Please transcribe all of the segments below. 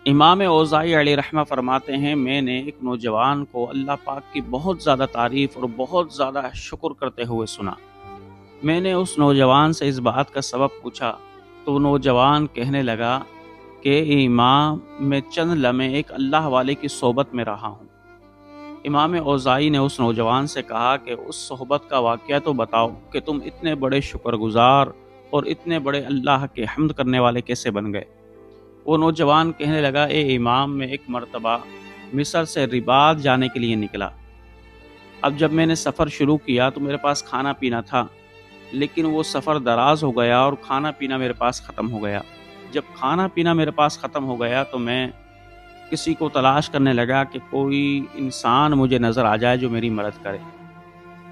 امام اوزاعی علیہ رحمہ فرماتے ہیں، میں نے ایک نوجوان کو اللہ پاک کی بہت زیادہ تعریف اور بہت زیادہ شکر کرتے ہوئے سنا۔ میں نے اس نوجوان سے اس بات کا سبب پوچھا تو وہ نوجوان کہنے لگا کہ امام، میں چند لمحے ایک اللہ والے کی صحبت میں رہا ہوں۔ امام اوزاعی نے اس نوجوان سے کہا کہ اس صحبت کا واقعہ تو بتاؤ کہ تم اتنے بڑے شکر گزار اور اتنے بڑے اللہ کے حمد کرنے والے کیسے بن گئے؟ وہ نوجوان کہنے لگا، اے امام، میں ایک مرتبہ مصر سے رباط جانے کے لیے نکلا۔ اب جب میں نے سفر شروع کیا تو میرے پاس کھانا پینا تھا، لیکن وہ سفر دراز ہو گیا اور کھانا پینا میرے پاس ختم ہو گیا۔ جب کھانا پینا میرے پاس ختم ہو گیا تو میں کسی کو تلاش کرنے لگا کہ کوئی انسان مجھے نظر آ جائے جو میری مدد کرے،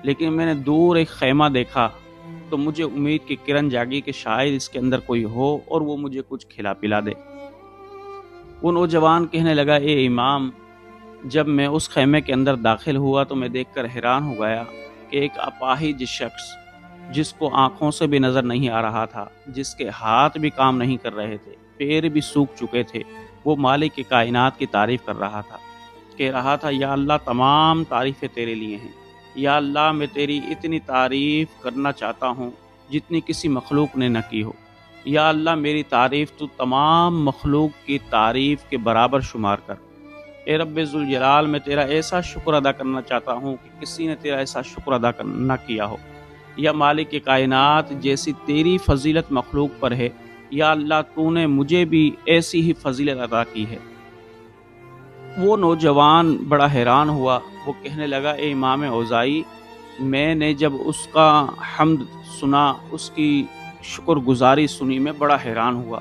لیکن میں نے دور ایک خیمہ دیکھا تو مجھے امید کی کرن جاگی کہ شاید اس کے اندر کوئی ہو اور وہ مجھے کچھ کھلا پلا دے۔ وہ نوجوان کہنے لگا، اے امام، جب میں اس خیمے کے اندر داخل ہوا تو میں دیکھ کر حیران ہو گیا کہ ایک اپاہج شخص، جس کو آنکھوں سے بھی نظر نہیں آ رہا تھا، جس کے ہاتھ بھی کام نہیں کر رہے تھے، پیر بھی سوکھ چکے تھے، وہ مالک کی کائنات کی تعریف کر رہا تھا۔ کہہ رہا تھا، یا اللہ، تمام تعریفیں تیرے لیے ہیں۔ یا اللہ، میں تیری اتنی تعریف کرنا چاہتا ہوں جتنی کسی مخلوق نے نہ کی ہو۔ یا اللہ، میری تعریف تو تمام مخلوق کی تعریف کے برابر شمار کر۔ اے رب ذوالجلال، میں تیرا ایسا شکر ادا کرنا چاہتا ہوں کہ کسی نے تیرا ایسا شکر ادا نہ کیا ہو۔ یا مالک کی کائنات، جیسی تیری فضیلت مخلوق پر ہے، یا اللہ، تو نے مجھے بھی ایسی ہی فضیلت عطا کی ہے۔ وہ نوجوان بڑا حیران ہوا۔ وہ کہنے لگا، اے امام اوزاعی، میں نے جب اس کا حمد سنا، اس کی شکر گزاری سنی، میں بڑا حیران ہوا۔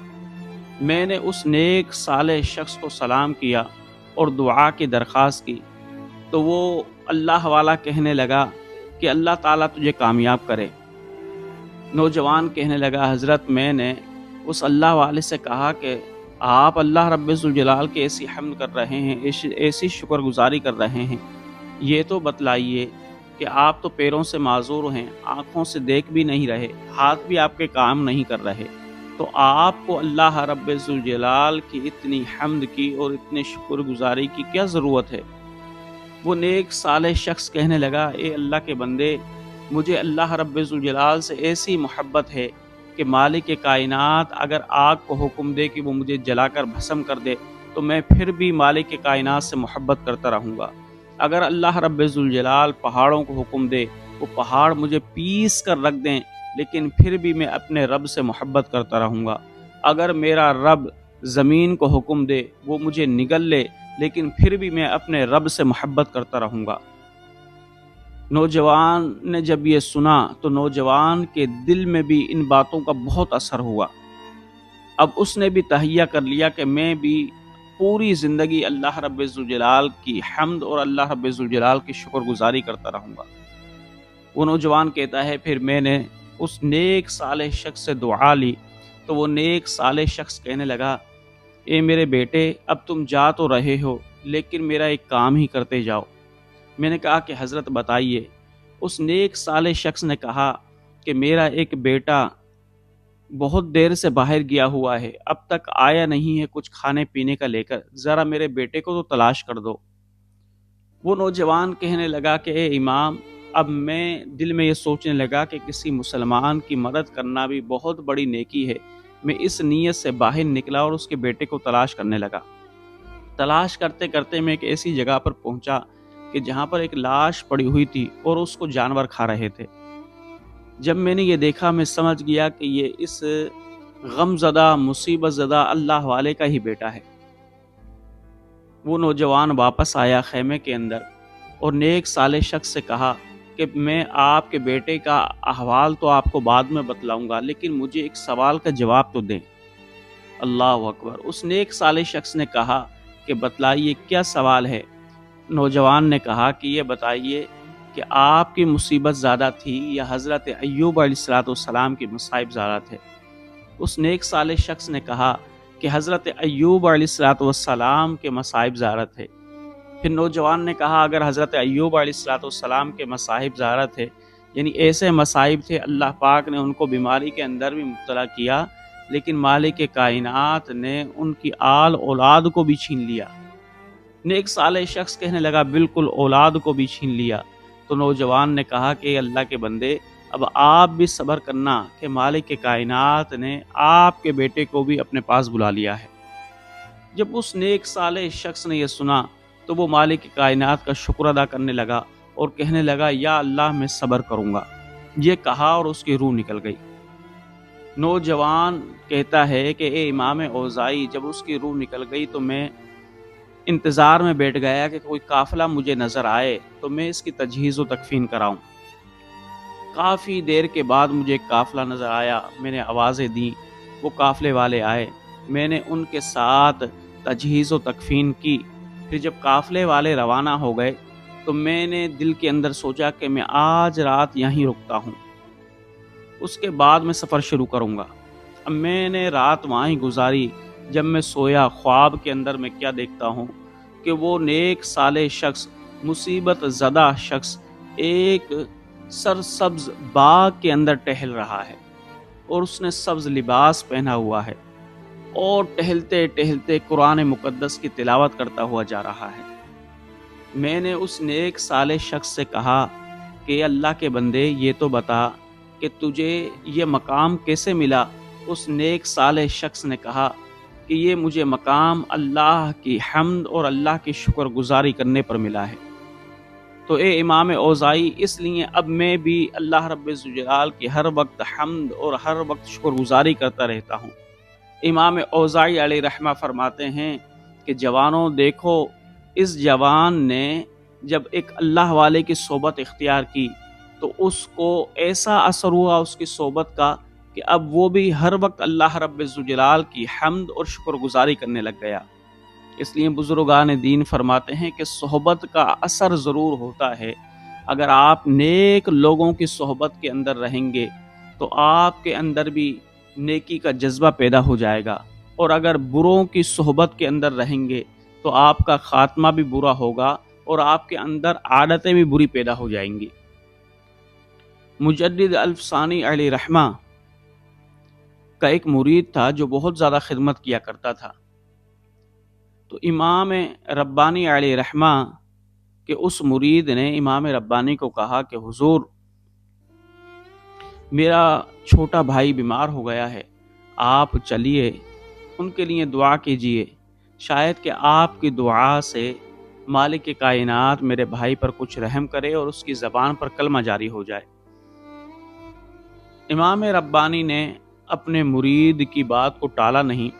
میں نے اس نیک صالح شخص کو سلام کیا اور دعا کی درخواست کی تو وہ اللہ والا کہنے لگا کہ اللہ تعالیٰ تجھے کامیاب کرے۔ نوجوان کہنے لگا، حضرت، میں نے اس اللہ والے سے کہا کہ آپ اللہ رب ذوالجلال کے ایسی حمد کر رہے ہیں، ایسی شکر گزاری کر رہے ہیں، یہ تو بتلائیے کہ آپ تو پیروں سے معذور ہیں، آنکھوں سے دیکھ بھی نہیں رہے، ہاتھ بھی آپ کے کام نہیں کر رہے، تو آپ کو اللہ رب ذوالجلال کی اتنی حمد کی اور اتنے شکر گزاری کی کیا ضرورت ہے؟ وہ نیک صالح شخص کہنے لگا، اے اللہ کے بندے، مجھے اللہ رب ذوالجلال سے ایسی محبت ہے کہ مالک کائنات اگر آگ کو حکم دے کہ وہ مجھے جلا کر بھسم کر دے تو میں پھر بھی مالک کائنات سے محبت کرتا رہوں گا۔ اگر اللہ رب ذوالجلال پہاڑوں کو حکم دے وہ پہاڑ مجھے پیس کر رکھ دیں، لیکن پھر بھی میں اپنے رب سے محبت کرتا رہوں گا۔ اگر میرا رب زمین کو حکم دے وہ مجھے نگل لے، لیکن پھر بھی میں اپنے رب سے محبت کرتا رہوں گا۔ نوجوان نے جب یہ سنا تو نوجوان کے دل میں بھی ان باتوں کا بہت اثر ہوا۔ اب اس نے بھی تہیہ کر لیا کہ میں بھی پوری زندگی اللہ رب ذوالجلال کی حمد اور اللہ رب ذوالجلال کی شکر گزاری کرتا رہوں گا۔ وہ نوجوان کہتا ہے، پھر میں نے اس نیک صالح شخص سے دعا لی تو وہ نیک صالح شخص کہنے لگا، اے میرے بیٹے، اب تم جا تو رہے ہو لیکن میرا ایک کام ہی کرتے جاؤ۔ میں نے کہا کہ حضرت بتائیے۔ اس نیک صالح شخص نے کہا کہ میرا ایک بیٹا بہت دیر سے باہر گیا ہوا ہے، اب تک آیا نہیں ہے کچھ کھانے پینے کا لے کر، ذرا میرے بیٹے کو تو تلاش کر دو۔ وہ نوجوان کہنے لگا کہ اے امام، اب میں دل میں یہ سوچنے لگا کہ کسی مسلمان کی مدد کرنا بھی بہت بڑی نیکی ہے۔ میں اس نیت سے باہر نکلا اور اس کے بیٹے کو تلاش کرنے لگا۔ تلاش کرتے کرتے میں ایک ایسی جگہ پر پہنچا کہ جہاں پر ایک لاش پڑی ہوئی تھی اور اس کو جانور کھا رہے تھے۔ جب میں نے یہ دیکھا میں سمجھ گیا کہ یہ اس غم زدہ مصیبت زدہ اللہ والے کا ہی بیٹا ہے۔ وہ نوجوان واپس آیا خیمے کے اندر اور نیک صالح شخص سے کہا کہ میں آپ کے بیٹے کا احوال تو آپ کو بعد میں بتلاؤں گا، لیکن مجھے ایک سوال کا جواب تو دیں۔ اللہ اکبر! اس نیک صالح شخص نے کہا کہ بتلائیے، کیا سوال ہے؟ نوجوان نے کہا کہ یہ بتائیے کہ آپ کی مصیبت زیادہ تھی یا حضرت ایوب علیہ السلام کی مصائب زیادہ تھے؟ اس نیک صالح شخص نے کہا کہ حضرت ایوب علیہ السلام کے مصائب زیادہ تھے۔ پھر نوجوان نے کہا، اگر حضرت ایوب علیہ السلام کے مصائب زیادہ تھے، یعنی ایسے مصائب تھے اللہ پاک نے ان کو بیماری کے اندر بھی مبتلا کیا لیکن مالک کائنات نے ان کی آل اولاد کو بھی چھین لیا۔ نیک صالح شخص کہنے لگا بالکل اولاد کو بھی چھین لیا۔ تو نوجوان نے کہا کہ اللہ کے بندے اب آپ بھی صبر کرنا کہ مالک کائنات نے آپ کے بیٹے کو بھی اپنے پاس بلا لیا ہے۔ جب اس نیک صالح شخص نے یہ سنا تو وہ مالک کائنات کا شکر ادا کرنے لگا اور کہنے لگا یا اللہ میں صبر کروں گا۔ یہ کہا اور اس کی روح نکل گئی۔ نوجوان کہتا ہے کہ اے امام اوزاعی، جب اس کی روح نکل گئی تو میں انتظار میں بیٹھ گیا کہ کوئی قافلہ مجھے نظر آئے تو میں اس کی تجہیز و تکفین کراؤں۔ کافی دیر کے بعد مجھے ایک قافلہ نظر آیا، میں نے آوازیں دیں، وہ قافلے والے آئے، میں نے ان کے ساتھ تجہیز و تکفین کی۔ پھر جب قافلے والے روانہ ہو گئے تو میں نے دل کے اندر سوچا کہ میں آج رات یہیں رکتا ہوں، اس کے بعد میں سفر شروع کروں گا۔ اب میں نے رات وہاں ہی گزاری۔ جب میں سویا خواب کے اندر میں کیا دیکھتا ہوں کہ وہ نیک صالح شخص، مصیبت زدہ شخص ایک سرسبز باغ کے اندر ٹہل رہا ہے اور اس نے سبز لباس پہنا ہوا ہے اور ٹہلتے ٹہلتے قرآن مقدس کی تلاوت کرتا ہوا جا رہا ہے۔ میں نے اس نیک صالح شخص سے کہا کہ اللہ کے بندے یہ تو بتا کہ تجھے یہ مقام کیسے ملا؟ اس نیک صالح شخص نے کہا کہ یہ مجھے مقام اللہ کی حمد اور اللہ کی شکر گزاری کرنے پر ملا ہے۔ تو اے امام اوزاعی، اس لیے اب میں بھی اللہ رب الجلال کی ہر وقت حمد اور ہر وقت شکر گزاری کرتا رہتا ہوں۔ امام اوزاعی علیہ رحمہ فرماتے ہیں کہ جوانوں دیکھو، اس جوان نے جب ایک اللہ والے کی صحبت اختیار کی تو اس کو ایسا اثر ہوا اس کی صحبت کا کہ اب وہ بھی ہر وقت اللہ رب الجلال کی حمد اور شکر گزاری کرنے لگ گیا۔ اس لیے بزرگان دین فرماتے ہیں کہ صحبت کا اثر ضرور ہوتا ہے۔ اگر آپ نیک لوگوں کی صحبت کے اندر رہیں گے تو آپ کے اندر بھی نیکی کا جذبہ پیدا ہو جائے گا، اور اگر بروں کی صحبت کے اندر رہیں گے تو آپ کا خاتمہ بھی برا ہوگا اور آپ کے اندر عادتیں بھی بری پیدا ہو جائیں گی۔ مجدد الف ثانی علیہ رحمہ کا ایک مرید تھا جو بہت زیادہ خدمت کیا کرتا تھا۔ تو امام ربانی علیہ رحمہ کہ اس مرید نے امام ربانی کو کہا کہ حضور، میرا چھوٹا بھائی بیمار ہو گیا ہے، آپ چلیے ان کے لیے دعا کیجئے، شاید کہ آپ کی دعا سے مالک کائنات میرے بھائی پر کچھ رحم کرے اور اس کی زبان پر کلمہ جاری ہو جائے۔ امام ربانی نے اپنے مرید کی بات کو ٹالا نہیں،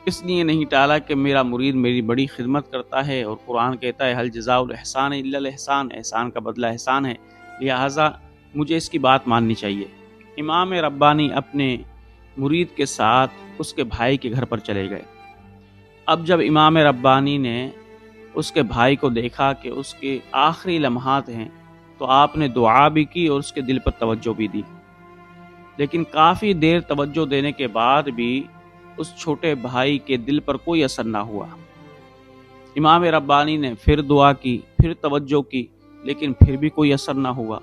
اس لیے نہیں ٹالا کہ میرا مرید میری بڑی خدمت کرتا ہے اور قرآن کہتا ہے حل جزاء الاحسان الا الاحسان، احسان کا بدلہ احسان ہے، لہٰذا مجھے اس کی بات ماننی چاہیے۔ امام ربانی اپنے مرید کے ساتھ اس کے بھائی کے گھر پر چلے گئے۔ اب جب امام ربانی نے اس کے بھائی کو دیکھا کہ اس کے آخری لمحات ہیں تو آپ نے دعا بھی کی اور اس کے دل پر توجہ بھی دی، لیکن کافی دیر توجہ دینے کے بعد بھی اس چھوٹے بھائی کے دل پر کوئی اثر نہ ہوا۔ امام ربانی نے پھر دعا کی، پھر توجہ کی، لیکن پھر بھی کوئی اثر نہ ہوا۔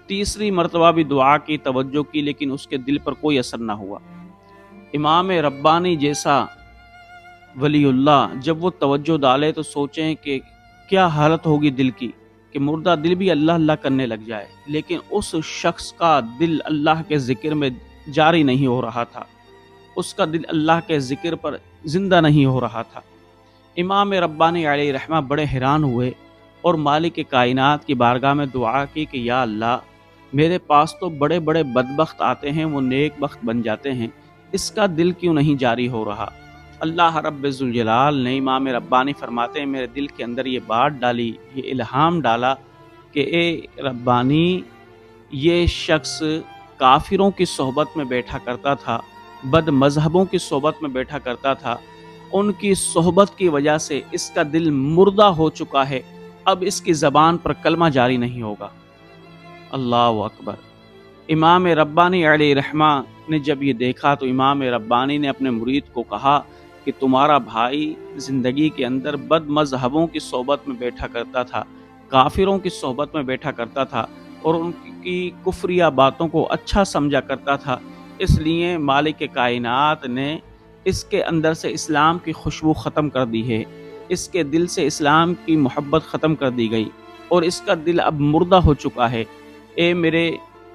تیسری مرتبہ بھی دعا کی، توجہ کی، لیکن اس کے دل پر کوئی اثر نہ ہوا۔ امام ربانی جیسا ولی اللہ جب وہ توجہ ڈالے تو سوچیں کہ کیا حالت ہوگی دل کی، کہ مردہ دل بھی اللہ اللہ کرنے لگ جائے، لیکن اس شخص کا دل اللہ کے ذکر میں جاری نہیں ہو رہا تھا، اس کا دل اللہ کے ذکر پر زندہ نہیں ہو رہا تھا۔ امام ربانی علیہ رحمہ بڑے حیران ہوئے اور مالک کائنات کی بارگاہ میں دعا کی کہ یا اللہ، میرے پاس تو بڑے بڑے بدبخت آتے ہیں، وہ نیک بخت بن جاتے ہیں، اس کا دل کیوں نہیں جاری ہو رہا؟ اللہ رب الجلال نے امام ربانی فرماتے ہیں میرے دل کے اندر یہ بات ڈالی، یہ الہام ڈالا کہ اے ربانی، یہ شخص کافروں کی صحبت میں بیٹھا کرتا تھا، بد مذہبوں کی صحبت میں بیٹھا کرتا تھا، ان کی صحبت کی وجہ سے اس کا دل مردہ ہو چکا ہے، اب اس کی زبان پر کلمہ جاری نہیں ہوگا۔ اللہ اکبر۔ امام ربانی علیہ رحمہ نے جب یہ دیکھا تو امام ربانی نے اپنے مرید کو کہا کہ تمہارا بھائی زندگی کے اندر بد مذہبوں کی صحبت میں بیٹھا کرتا تھا، کافروں کی صحبت میں بیٹھا کرتا تھا اور ان کی کفریہ باتوں کو اچھا سمجھا کرتا تھا، اس لیے مالک کائنات نے اس کے اندر سے اسلام کی خوشبو ختم کر دی ہے، اس کے دل سے اسلام کی محبت ختم کر دی گئی اور اس کا دل اب مردہ ہو چکا ہے۔ اے میرے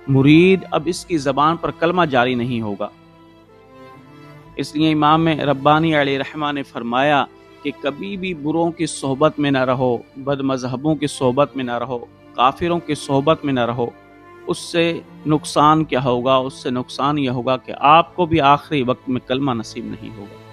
مرید، اب اس کی زبان پر کلمہ جاری نہیں ہوگا۔ اس لیے امام ربانی علیہ رحمہ نے فرمایا کہ کبھی بھی بروں کی صحبت میں نہ رہو، بد مذہبوں کی صحبت میں نہ رہو، کافروں کی صحبت میں نہ رہو۔ اس سے نقصان کیا ہوگا؟ اس سے نقصان یہ ہوگا کہ آپ کو بھی آخری وقت میں کلمہ نصیب نہیں ہوگا۔